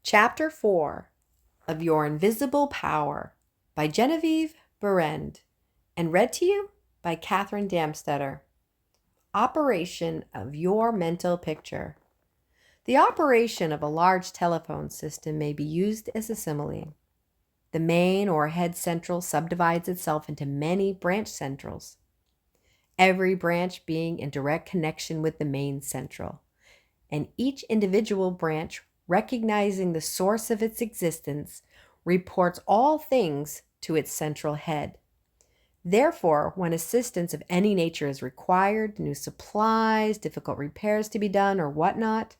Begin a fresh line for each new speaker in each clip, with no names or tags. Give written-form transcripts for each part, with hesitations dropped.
Chapter 4 of Your Invisible Power by Genevieve Behrend and read to you by Katherine Damstetter. Operation of your mental picture. The operation of a large telephone system may be used as a simile. The main or head central subdivides itself into many branch centrals, every branch being in direct connection with the main central, and each individual branch, recognizing the source of its existence, reports all things to its central head. Therefore, when assistance of any nature is required, new supplies, difficult repairs to be done, or whatnot,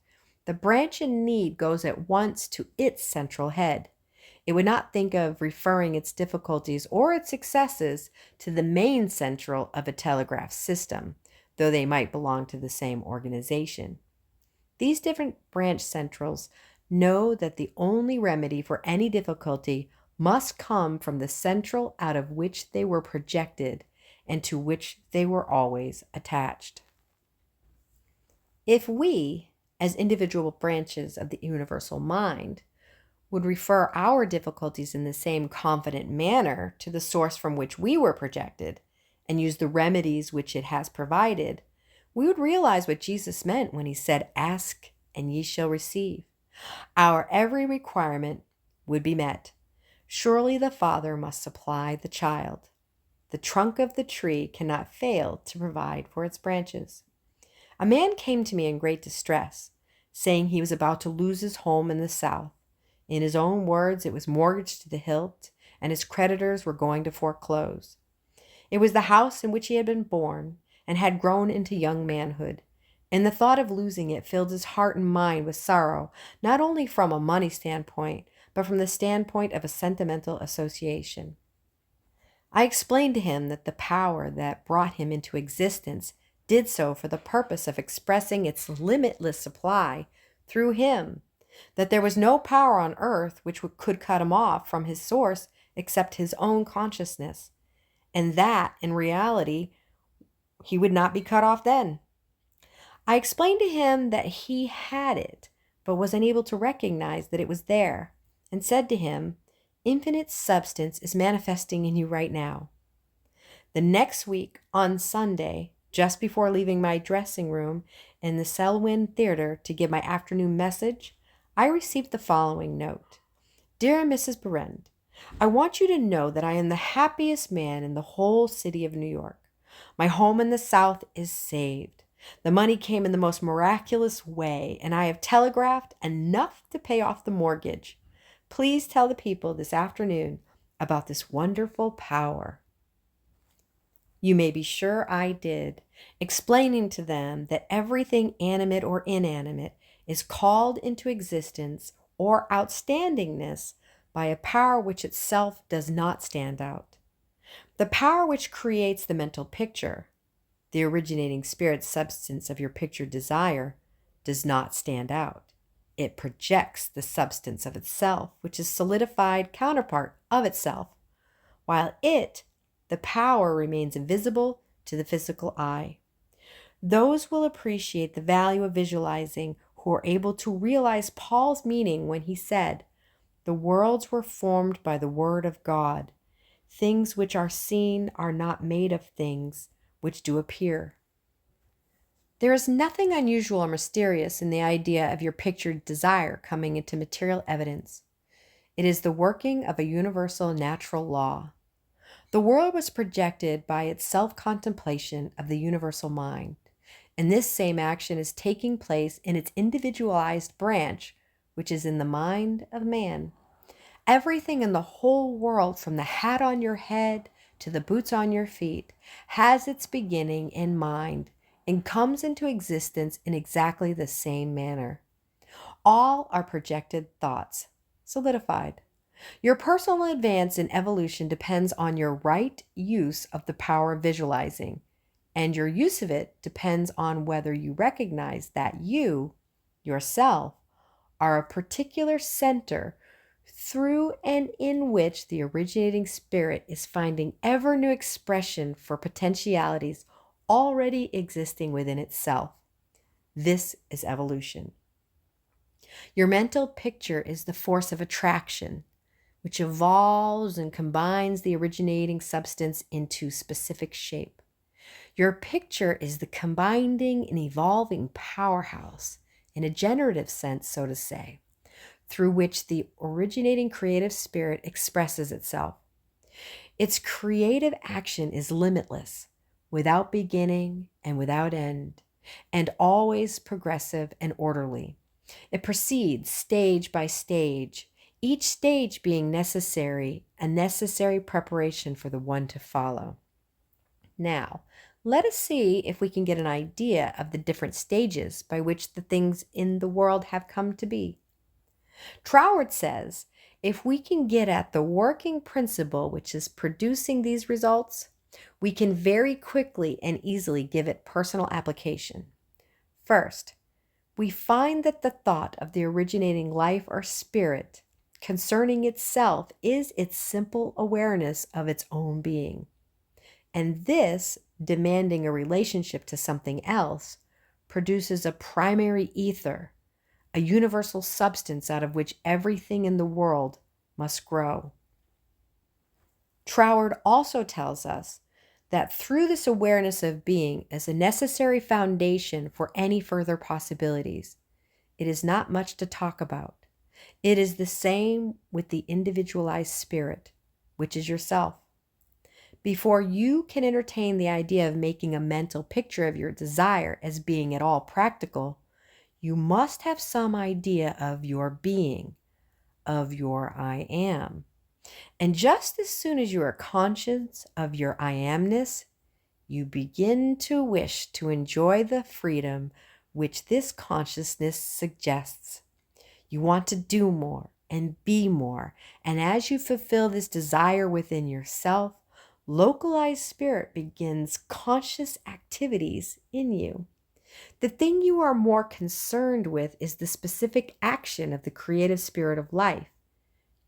the branch in need goes at once to its central head. It would not think of referring its difficulties or its successes to the main central of a telegraph system, though they might belong to the same organization. These different branch centrals know that the only remedy for any difficulty must come from the central out of which they were projected and to which they were always attached. If we, as individual branches of the universal mind, would refer our difficulties in the same confident manner to the source from which we were projected and use the remedies which it has provided, we would realize what Jesus meant when he said, "Ask and ye shall receive." Our every requirement would be met. Surely the Father must supply the child. The trunk of the tree cannot fail to provide for its branches. A man came to me in great distress, saying he was about to lose his home in the South. In his own words, it was mortgaged to the hilt, and his creditors were going to foreclose. It was the house in which he had been born and had grown into young manhood, and the thought of losing it filled his heart and mind with sorrow, not only from a money standpoint, but from the standpoint of a sentimental association. I explained to him that the power that brought him into existence did so for the purpose of expressing its limitless supply through him, that there was no power on earth which could cut him off from his source except his own consciousness, and that, in reality, he would not be cut off then. I explained to him that he had it, but was unable to recognize that it was there, and said to him, "Infinite substance is manifesting in you right now." The next week, on Sunday, just before leaving my dressing room in the Selwyn Theater to give my afternoon message, I received the following note. "Dear Mrs. Behrend, I want you to know that I am the happiest man in the whole city of New York. My home in the South is saved. The money came in the most miraculous way, and I have telegraphed enough to pay off the mortgage. Please tell the people this afternoon about this wonderful power." You may be sure I did, explaining to them that everything animate or inanimate is called into existence or outstandingness by a power which itself does not stand out. The power which creates the mental picture, the originating spirit substance of your pictured desire, does not stand out. It projects the substance of itself, which is solidified counterpart of itself, while it, the power, remains invisible to the physical eye. Those will appreciate the value of visualizing who are able to realize Paul's meaning when he said, "The worlds were formed by the word of God. Things which are seen are not made of things which do appear." There is nothing unusual or mysterious in the idea of your pictured desire coming into material evidence. It is the working of a universal natural law. The world was projected by its self-contemplation of the universal mind, and this same action is taking place in its individualized branch, which is in the mind of man. Everything in the whole world, from the hat on your head to the boots on your feet, has its beginning in mind and comes into existence in exactly the same manner. All are projected thoughts, solidified. Your personal advance in evolution depends on your right use of the power of visualizing, and your use of it depends on whether you recognize that you, yourself, are a particular center through and in which the originating spirit is finding ever new expression for potentialities already existing within itself. This is evolution. Your mental picture is the force of attraction, which evolves and combines the originating substance into specific shape. Your picture is the combining and evolving powerhouse, in a generative sense, so to say, through which the originating creative spirit expresses itself. Its creative action is limitless, without beginning and without end, and always progressive and orderly. It proceeds stage by stage, each stage being a necessary preparation for the one to follow. Now, let us see if we can get an idea of the different stages by which the things in the world have come to be. Troward says, if we can get at the working principle which is producing these results, we can very quickly and easily give it personal application. First, we find that the thought of the originating life or spirit concerning itself is its simple awareness of its own being. And this, demanding a relationship to something else, produces a primary ether, a universal substance out of which everything in the world must grow. Troward also tells us that through this awareness of being as a necessary foundation for any further possibilities, it is not much to talk about. It is the same with the individualized spirit, which is yourself. Before you can entertain the idea of making a mental picture of your desire as being at all practical, you must have some idea of your being, of your I am. And just as soon as you are conscious of your I amness, you begin to wish to enjoy the freedom which this consciousness suggests. You want to do more and be more, and as you fulfill this desire within yourself, localized spirit begins conscious activities in you. The thing you are more concerned with is the specific action of the creative spirit of life,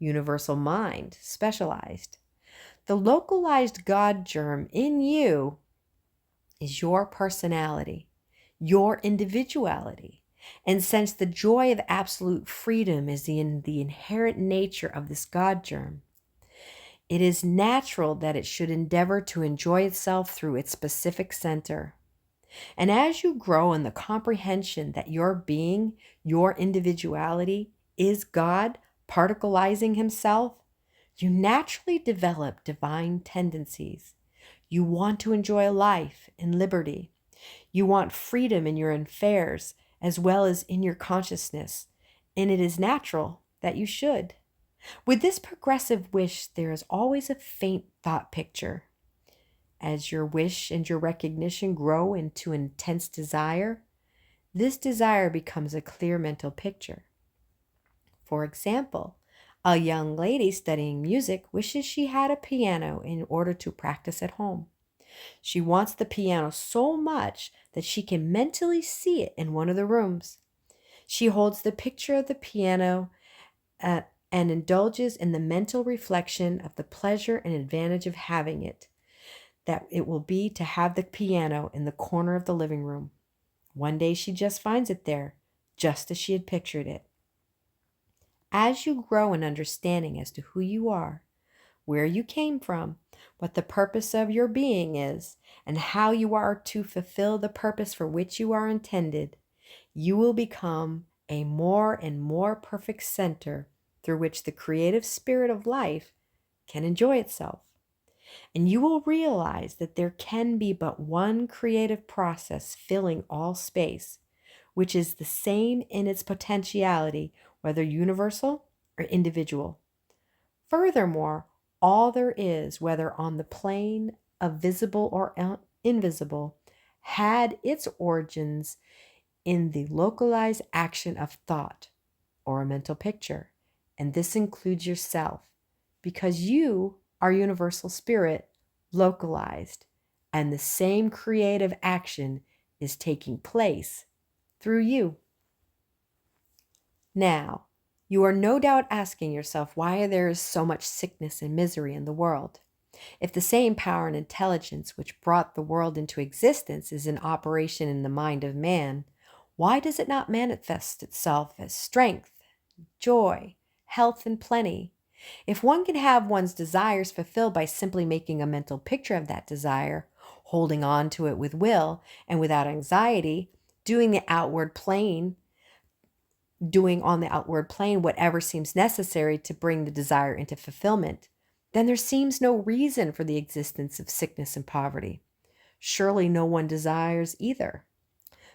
universal mind, specialized. The localized God germ in you is your personality, your individuality. And since the joy of absolute freedom is in the inherent nature of this God germ, it is natural that it should endeavor to enjoy itself through its specific center. And as you grow in the comprehension that your being, your individuality, is God particleizing himself, you naturally develop divine tendencies. You want to enjoy life and liberty. You want freedom in your affairs as well as in your consciousness, and it is natural that you should. With this progressive wish, there is always a faint thought picture. As your wish and your recognition grow into intense desire, this desire becomes a clear mental picture. For example, a young lady studying music wishes she had a piano in order to practice at home. She wants the piano so much that she can mentally see it in one of the rooms. She holds the picture of the piano and indulges in the mental reflection of the pleasure and advantage of having it, that it will be to have the piano in the corner of the living room. One day she just finds it there, just as she had pictured it. As you grow in understanding as to who you are, where you came from, what the purpose of your being is, and how you are to fulfill the purpose for which you are intended, you will become a more and more perfect center through which the creative spirit of life can enjoy itself. And you will realize that there can be but one creative process filling all space, which is the same in its potentiality, whether universal or individual. Furthermore, all there is, whether on the plane of visible or invisible, had its origins in the localized action of thought or a mental picture. And this includes yourself, because you are universal spirit, localized, and the same creative action is taking place through you. Now, you are no doubt asking yourself why there is so much sickness and misery in the world. If the same power and intelligence which brought the world into existence is in operation in the mind of man, why does it not manifest itself as strength, joy, health, and plenty. If one can have one's desires fulfilled by simply making a mental picture of that desire, holding on to it with will and without anxiety, doing on the outward plane whatever seems necessary to bring the desire into fulfillment, then there seems no reason for the existence of sickness and poverty. Surely no one desires either.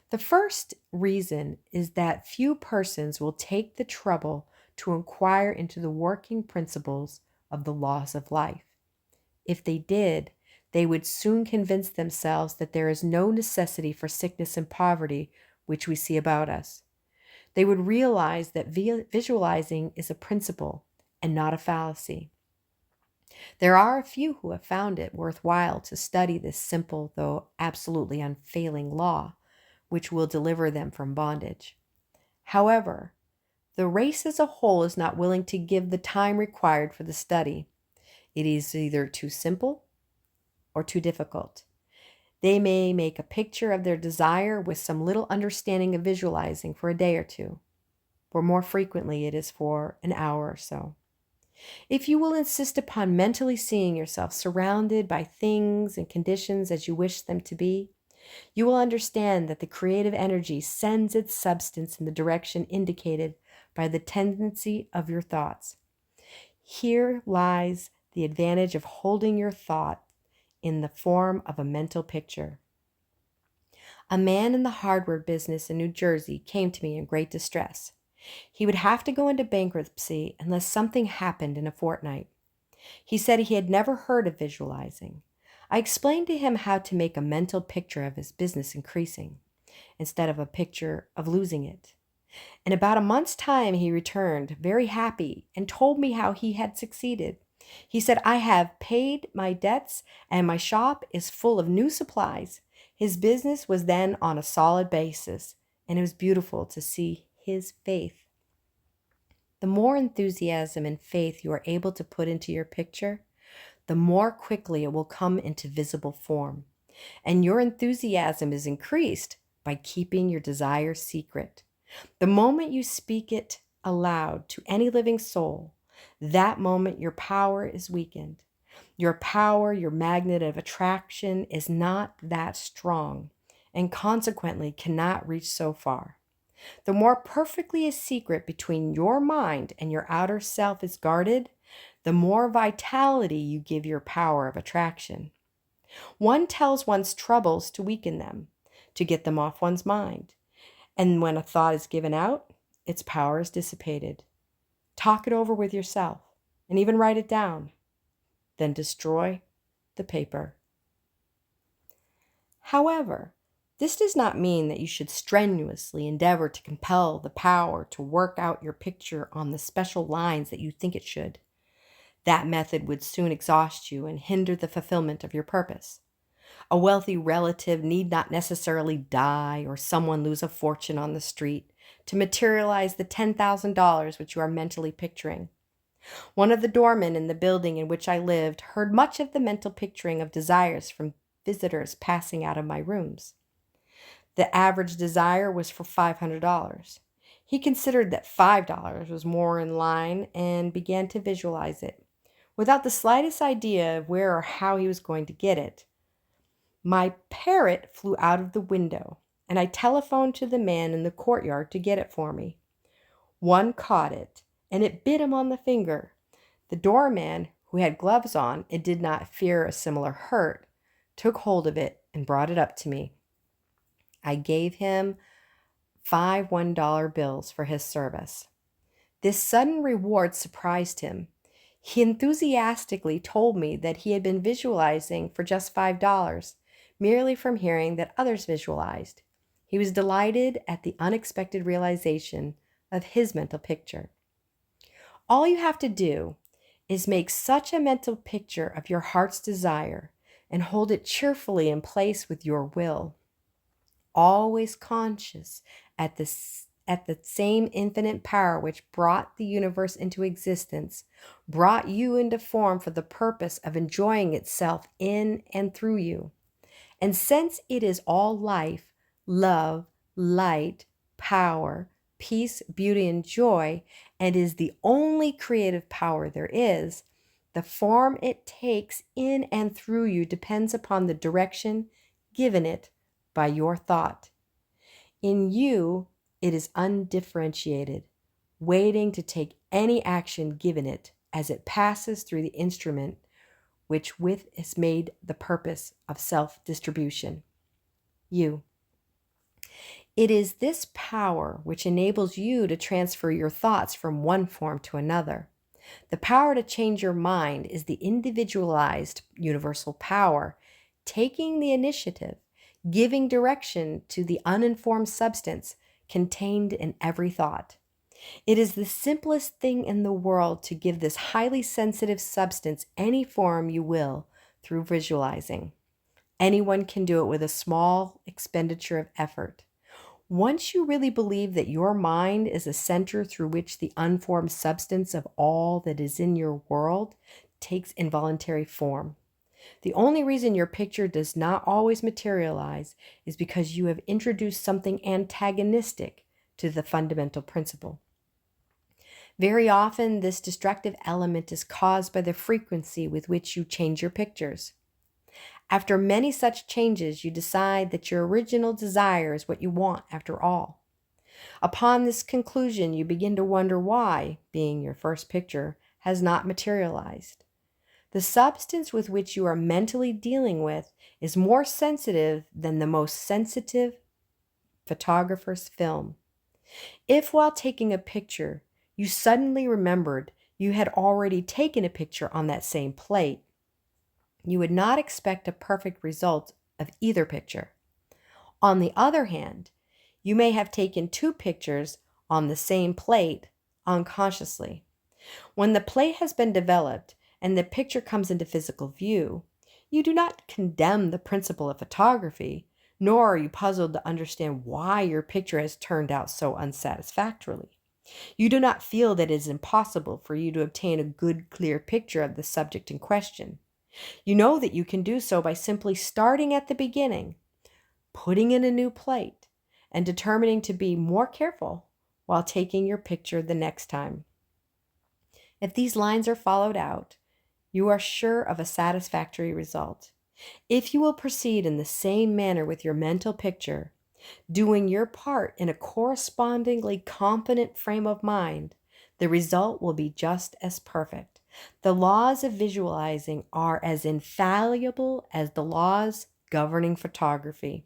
The first reason is that few persons will take the trouble to inquire into the working principles of the laws of life. If they did, they would soon convince themselves that there is no necessity for sickness and poverty which we see about us. They would realize that visualizing is a principle and not a fallacy. There are a few who have found it worthwhile to study this simple, though absolutely unfailing law, which will deliver them from bondage. However, the race as a whole is not willing to give the time required for the study. It is either too simple or too difficult. They may make a picture of their desire with some little understanding of visualizing for a day or two, or more frequently it is for an hour or so. If you will insist upon mentally seeing yourself surrounded by things and conditions as you wish them to be, you will understand that the creative energy sends its substance in the direction indicated by the tendency of your thoughts. Here lies the advantage of holding your thought in the form of a mental picture. A man in the hardware business in New Jersey came to me in great distress. He would have to go into bankruptcy unless something happened in a fortnight. He said he had never heard of visualizing. I explained to him how to make a mental picture of his business increasing, instead of a picture of losing it. In about a month's time, he returned, very happy, and told me how he had succeeded. He said, "I have paid my debts, and my shop is full of new supplies." His business was then on a solid basis, and it was beautiful to see his faith. The more enthusiasm and faith you are able to put into your picture, the more quickly it will come into visible form. And your enthusiasm is increased by keeping your desire secret. The moment you speak it aloud to any living soul, that moment your power is weakened. Your power, your magnet of attraction, is not that strong, and consequently cannot reach so far. The more perfectly a secret between your mind and your outer self is guarded, the more vitality you give your power of attraction. One tells one's troubles to weaken them, to get them off one's mind. And when a thought is given out, its power is dissipated. Talk it over with yourself, and even write it down. Then destroy the paper. However, this does not mean that you should strenuously endeavor to compel the power to work out your picture on the special lines that you think it should. That method would soon exhaust you and hinder the fulfillment of your purpose. A wealthy relative need not necessarily die or someone lose a fortune on the street to materialize the $10,000 which you are mentally picturing. One of the doormen in the building in which I lived heard much of the mental picturing of desires from visitors passing out of my rooms. The average desire was for $500. He considered that $5 was more in line and began to visualize it, without the slightest idea of where or how he was going to get it. My parrot flew out of the window, and I telephoned to the man in the courtyard to get it for me. One caught it, and it bit him on the finger. The doorman, who had gloves on and did not fear a similar hurt, took hold of it and brought it up to me. I gave him 5 $1 bills for his service. This sudden reward surprised him. He enthusiastically told me that he had been visualizing for just $5, merely from hearing that others visualized. He was delighted at the unexpected realization of his mental picture. All you have to do is make such a mental picture of your heart's desire and hold it cheerfully in place with your will, always conscious at the same infinite power which brought the universe into existence, brought you into form for the purpose of enjoying itself in and through you. And since it is all life, love, light, power, peace, beauty, and joy, and is the only creative power there is, the form it takes in and through you depends upon the direction given it by your thought. In you, it is undifferentiated, waiting to take any action given it as it passes through the instrument which with is made the purpose of self-distribution. You. It is this power which enables you to transfer your thoughts from one form to another. The power to change your mind is the individualized universal power, taking the initiative, giving direction to the uninformed substance contained in every thought. It is the simplest thing in the world to give this highly sensitive substance any form you will through visualizing. Anyone can do it with a small expenditure of effort. Once you really believe that your mind is a center through which the unformed substance of all that is in your world takes involuntary form. The only reason your picture does not always materialize is because you have introduced something antagonistic to the fundamental principle. Very often, this destructive element is caused by the frequency with which you change your pictures. After many such changes, you decide that your original desire is what you want after all. Upon this conclusion, you begin to wonder why, being your first picture, has not materialized. The substance with which you are mentally dealing with is more sensitive than the most sensitive photographer's film. If while taking a picture, you suddenly remembered you had already taken a picture on that same plate, you would not expect a perfect result of either picture. On the other hand, you may have taken two pictures on the same plate unconsciously. When the plate has been developed and the picture comes into physical view, you do not condemn the principle of photography, nor are you puzzled to understand why your picture has turned out so unsatisfactorily. You do not feel that it is impossible for you to obtain a good, clear picture of the subject in question. You know that you can do so by simply starting at the beginning, putting in a new plate, and determining to be more careful while taking your picture the next time. If these lines are followed out, you are sure of a satisfactory result. If you will proceed in the same manner with your mental picture, doing your part in a correspondingly confident frame of mind, the result will be just as perfect. The laws of visualizing are as infallible as the laws governing photography.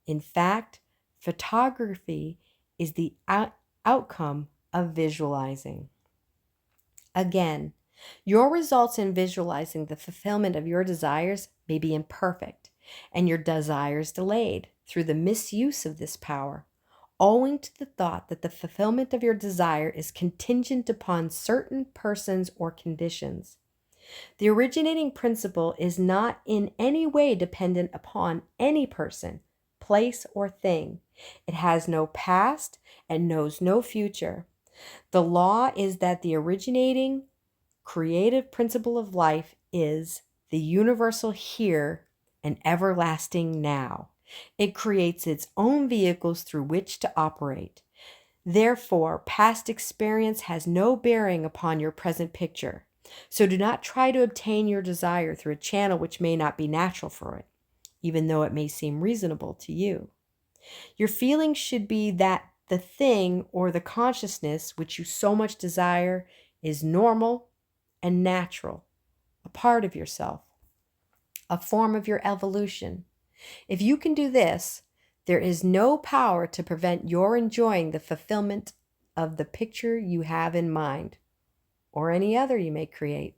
In fact, photography is the outcome of visualizing. Again, your results in visualizing the fulfillment of your desires may be imperfect, and your desires delayed through the misuse of this power, owing to the thought that the fulfillment of your desire is contingent upon certain persons or conditions. The originating principle is not in any way dependent upon any person, place, or thing. It has no past and knows no future. The law is that the originating creative principle of life is the universal here and everlasting now. It creates its own vehicles through which to operate. Therefore, past experience has no bearing upon your present picture. So do not try to obtain your desire through a channel which may not be natural for it, even though it may seem reasonable to you. Your feelings should be that the thing or the consciousness which you so much desire is normal and natural, a part of yourself, a form of your evolution. If you can do this, there is no power to prevent your enjoying the fulfillment of the picture you have in mind, or any other you may create.